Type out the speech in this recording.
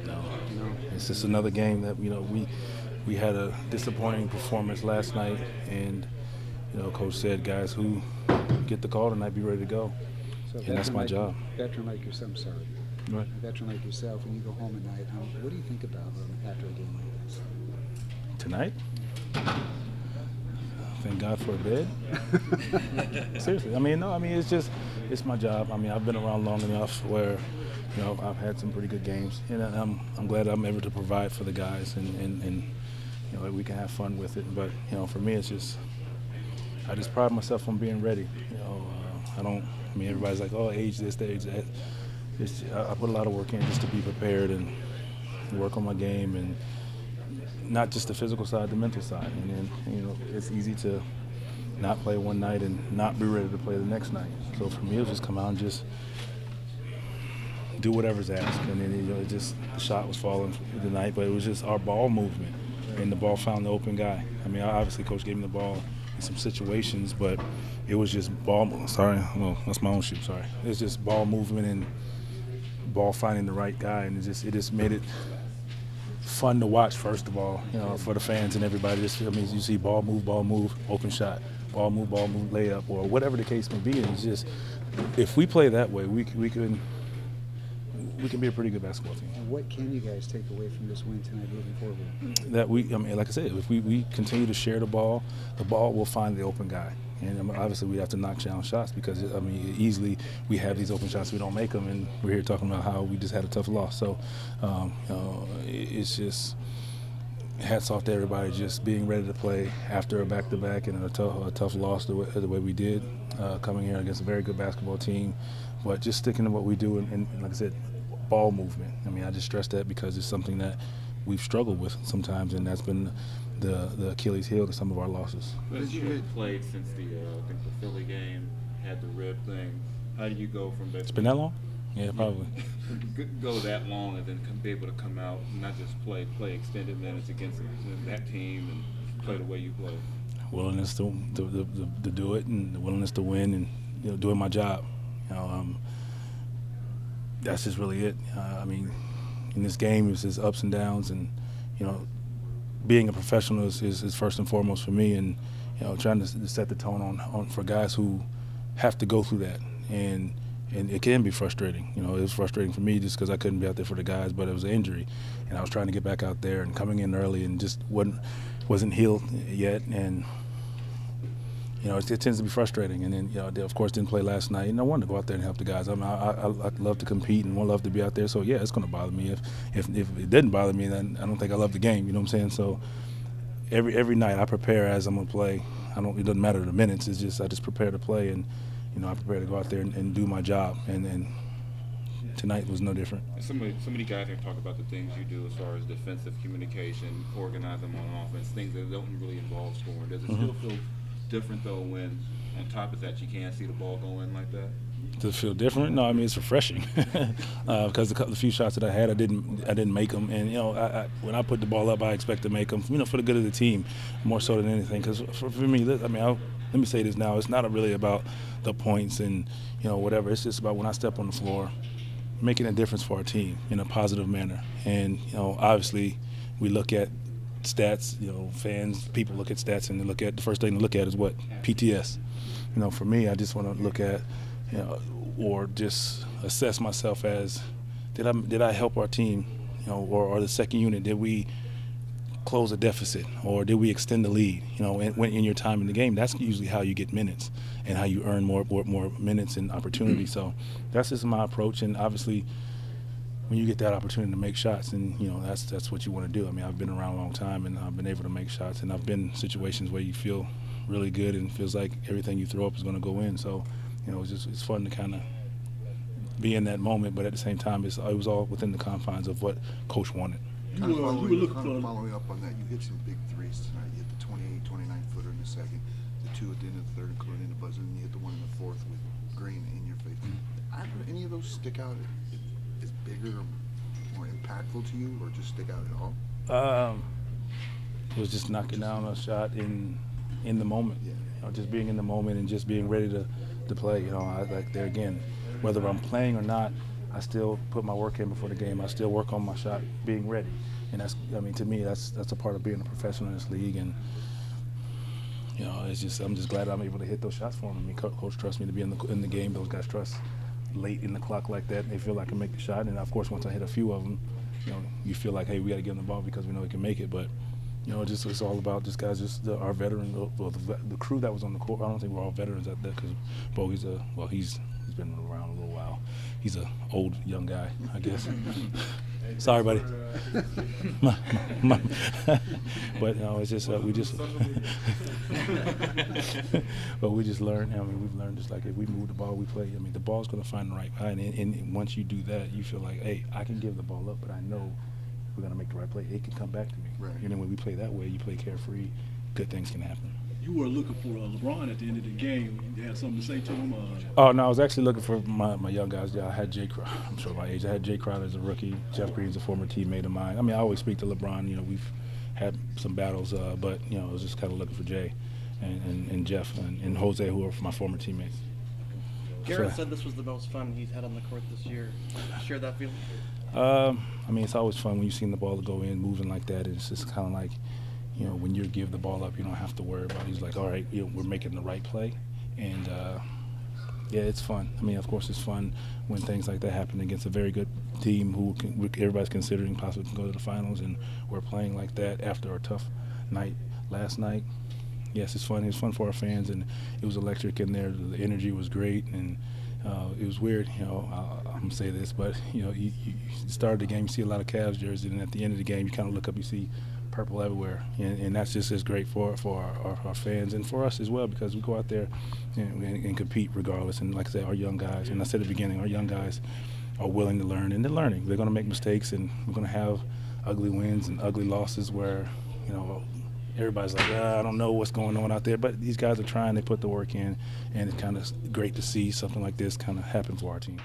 No, You know, it's just another game that we had a disappointing performance last night, and Coach said, guys who get the call tonight, be ready to go, so a and that's veteran my like job. veteran like yourself, I'm sorry, Right. a veteran like yourself, when you go home at night, what do you think about after a game like this? Tonight, thank God for a bed. Seriously, I mean, no, I mean it's my job. I mean, I've been around long enough where I've had some pretty good games, and I'm glad I'm able to provide for the guys, and we can have fun with it. But for me, it's just I just pride myself on being ready. I don't. I mean, everybody's like, oh, age this, age that. I put a lot of work in just to be prepared and work on my game, and not just the physical side, the mental side. And then it's easy to not play one night and not be ready to play the next night. So for me, it was just come out and just do whatever's asked. And then it just the shot was falling tonight, but it was just our ball movement, and the ball found the open guy. I mean, obviously, coach gave me the ball in some situations, but it was just ball. Sorry, well, that's my own shoe. Sorry, it's just ball movement and ball finding the right guy, and it just made it fun to watch. First of all, for the fans and everybody. I mean, you see ball move, open shot, ball move, layup, or whatever the case may be. And it's just if we play that way, we can be a pretty good basketball team. And what can you guys take away from this win tonight moving forward? That I mean, like I said, if we continue to share the ball will find the open guy. And obviously we have to knock down shots because, I mean, easily we have these open shots, we don't make them, and we're here talking about how we just had a tough loss. So it's just hats off to everybody just being ready to play after a back-to-back and a tough loss the way we did, coming here against a very good basketball team. But just sticking to what we do and like I said, ball movement. I mean, I just stress that because it's something that we've struggled with sometimes, and that's been the Achilles heel to some of our losses. As you had played since I think the Philly game, had the rib thing, how do you go from that? It's been that long? Yeah, probably. Go that long and then be able to come out and not just play extended minutes against that team and play the way you play. Willingness to do it, and the willingness to win, and doing my job. That's just really it. I mean, in this game, it's just ups and downs, and being a professional is first and foremost for me, and trying to set the tone on for guys who have to go through that, and it can be frustrating. It was frustrating for me just because I couldn't be out there for the guys, but it was an injury, and I was trying to get back out there and coming in early and just wasn't healed yet, and it tends to be frustrating. And then they of course didn't play last night, and I wanted to go out there and help the guys. I mean, I love to compete and love to be out there. So yeah, it's going to bother me. If it didn't bother me, then I don't think I love the game. You know what I'm saying? So every night I prepare as I'm going to play. It doesn't matter the minutes. It's just I just prepare to play, and I prepare to go out there and do my job. And tonight was no different. So many guys here talk about the things you do as far as defensive communication, organize them on offense, things that don't really involve scoring. Does it still feel different though when on top of that you can't see the ball go in like that? Does it feel different? No, I mean it's refreshing because the few shots that I had, I didn't make them, and when I put the ball up, I expect to make them, for the good of the team, more so than anything. Because for me, I mean, let me say this now: it's not really about the points and whatever. It's just about when I step on the floor, making a difference for our team in a positive manner. And obviously, we look at stats. Fans, people look at stats, and the first thing to look at is what PTS. For me, I just want to look at, or just assess myself as, did I help our team, or the second unit? Did we close a deficit, or did we extend the lead? In your time in the game, that's usually how you get minutes and how you earn more minutes and opportunity. So that's just my approach, and obviously, when you get that opportunity to make shots, and that's what you want to do. I mean, I've been around a long time, and I've been able to make shots, and I've been in situations where you feel really good and feels like everything you throw up is going to go in. So, it's fun to kind of be in that moment, but at the same time, it was all within the confines of what Coach wanted. Following up on that, you hit some big threes tonight. You hit the 28, 29-footer in the second, the two at the end of the third, including the buzzer, and you hit the one in the fourth with Green in your face. Did any of those stick out as bigger or more impactful to you, or just stick out at all? It was just knocking down a shot in the moment. Yeah. Just being in the moment and just being ready to play. I like there again, whether I'm playing or not, I still put my work in before the game. I still work on my shot, being ready. And that's, I mean, to me, that's a part of being a professional in this league. And you know, it's just, I'm just glad I'm able to hit those shots for him. I mean, coach trusts me to be in the game. Those guys trust late in the clock like that. They feel like I can make the shot. And of course, once I hit a few of them, you know, you feel like, hey, we got to give him the ball because we know he can make it. But you know, just it's all about just guys, our veteran, the crew that was on the court. I don't think we're all veterans at that because Bogey's he's been around a little while. He's an old young guy, I guess. Sorry, buddy. But you know, it's just we just. But we just learned. I mean, we've learned just like if we move the ball, we play. I mean, the ball's going to find the right guy, and once you do that, you feel like, hey, I can give the ball up, but I know we're going to make the right play. It can come back to me. Right. And then when we play that way, you play carefree, good things can happen. You were looking for LeBron at the end of the game. You had something to say to him? Oh, no, I was actually looking for my young guys. Yeah, I had Jay Crowder. I'm sure my age. I had Jay Crowder as a rookie. Jeff Green's a former teammate of mine. I mean, I always speak to LeBron. You know, we've had some battles, but, you know, I was just kind of looking for Jay and Jeff and Jose, who are my former teammates. Garrett said this was the most fun he's had on the court this year. Share that feeling? I mean, it's always fun when you've seen the ball go in, moving like that. It's just kind of like, you know, when you give the ball up, you don't have to worry about it. He's like, all right, you know, we're making the right play. And, yeah, it's fun. I mean, of course, it's fun when things like that happen against a very good team who everybody's considering possibly can go to the finals, and we're playing like that after a tough night last night. Yes, it's fun. It was fun for our fans, and it was electric in there. The energy was great, and it was weird. You know, I'm going to say this, but, you know, you started the game, you see a lot of Cavs jerseys, and at the end of the game, you kind of look up, you see purple everywhere, and that's just as great for our fans and for us as well, because we go out there and compete regardless. And like I said, our young guys, and I said at the beginning, our young guys are willing to learn, and they're learning. They're going to make mistakes, and we're going to have ugly wins and ugly losses where, you know, everybody's like, I don't know what's going on out there, but these guys are trying. They put the work in, and it's kind of great to see something like this kind of happen for our team.